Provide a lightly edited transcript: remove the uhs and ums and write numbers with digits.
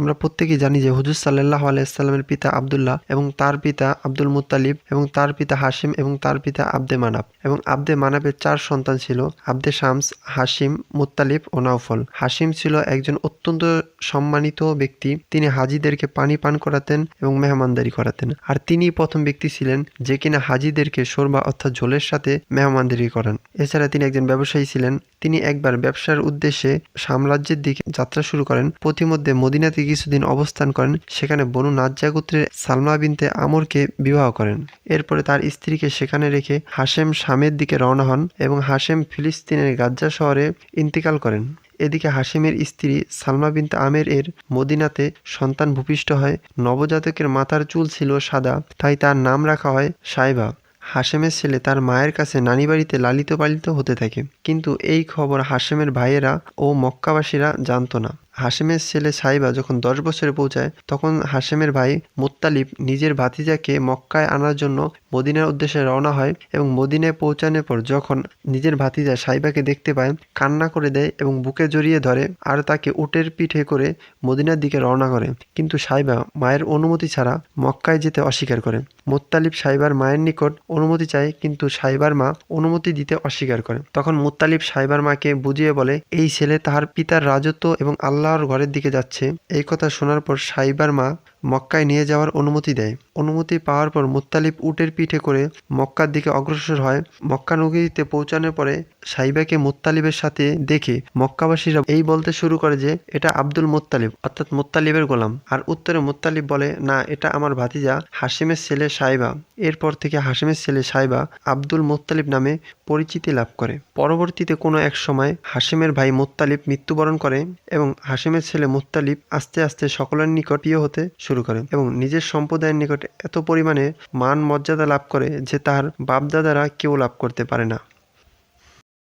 আমরা প্রত্যেকেই জানি যে হুজুর সাল্লাল্লাহু আলাইহি সাল্লামের পিতা আব্দুল্লাহ এবং তার পিতা আব্দুল মুত্তালিব এবং তার পিতা হাশিম এবং তার পিতা আব্দে মানাব এবং আব্দে মানাবের 4 সন্তান ছিল, আব্দে শামস, হাশিম, মুত্তালিব ও নাওফল। হাশিম ছিল একজন অত্যন্ত সম্মানিত ব্যক্তি। তিনি হাজিদেরকে পানি পান করাতেন এবং মেহমানদারি করাতেন। আর তিনিই প্রথম ব্যক্তি ছিলেন যে কিনা হাজিদেরকে শোরবা অর্থাৎ ঝোলের সাথে মেহমানদারি করান। এছাড়া তিনি একজন ব্যবসায়ী ছিলেন। তিনি একবার ব্যবসার উদ্দেশ্যে সাম্রাজ্যের দিকে যাত্রা শুরু করেন। পথিমধ্যে মদিনাতে কিছুদিন অবস্থান করেন। সেখানে বনু নাজ্জা গোত্রের সালমা বিনতে আমরকে বিবাহ করেন। এরপরে তার স্ত্রীকে সেখানে রেখে হাশেম শামের দিকে রওনা হন এবং হাশেম ফিলিস্তিনের গাজ্জা শহরে ইন্তিকাল করেন। এদিকে হাশিমের স্ত্রী সালমা বিনতে আমের এর মদিনাতে সন্তান ভূপিষ্ঠ হয়। নবজাতকের মাথার চুল ছিল সাদা, তাই তার নাম রাখা হয় সাইবা। হাশেমের ছেলে তার মায়ের কাছে নানি বাড়িতে লালিত পালিত হতে থাকে, কিন্তু এই খবর হাশেমের ভাইয়েরা ও মক্কাবাসীরা জানত না। হাশেমের ছেলে সাইবা যখন 10 বছরে পৌঁছায় তখন হাশেমের ভাই মুত্তালিব নিজের ভাতিজাকে মক্কায় আনার জন্য মদিনার উদ্দেশ্যে রওনা হয় এবং মদিনায় পৌঁছানোর পর যখন নিজের ভাতিজা সাইবাকে দেখতে পায় কান্না করে দেয় এবং বুকে জড়িয়ে ধরে আর তাকে উটের পিঠে করে মদিনার দিকে রওনা করে। কিন্তু সাইবা মায়ের অনুমতি ছাড়া মক্কায় যেতে অস্বীকার করে। মুত্তালিব সাইবার মায়ের নিকট অনুমতি চায়, কিন্তু সাইবার মা অনুমতি দিতে অস্বীকার করে। তখন মুত্তালিব সাইবার মাকে বুঝিয়ে বলে এই ছেলে তাহার পিতার রাজত্ব এবং আল্লাহর ঘরের দিকে যাচ্ছে। এই কথা শোনার পর সাইবার মা মক্কায় নিয়ে যাওয়ার অনুমতি দেয়। অনুমতি পাওয়ার পর মুত্তালিব উটের পিঠে করে মক্কার দিকে অগ্রসর হয়। মক্কা নগরীতে পৌঁছানোর পরে সাইবাকে মুত্তালিবের সাথে দেখে মক্কাবাসীরা এই বলতে শুরু করে যে এটা আব্দুল মুত্তালিব অর্থাৎ মুত্তালিবের গোলাম। আর উত্তরে মুত্তালিব বলে না, এটা আমার ভাতিজা হাশিমের ছেলে সাইবা। এরপর থেকে হাশিমের ছেলে সাইবা আব্দুল মুত্তালিব নামে পরিচিতি লাভ করে। পরবর্তীতে কোনো এক সময় হাশিমের ভাই মুত্তালিব মৃত্যুবরণ করে এবং হাশিমের ছেলে মুত্তালিব আস্তে আস্তে সকলের নিকট প্রিয় হতে শুরু করে এবং নিজের সম্প্রদায়ের নিকট এত পরিমাণে মান মর্যাদা লাভ করে যে তার বাপদাদারা কেউ লাভ করতে পারে না।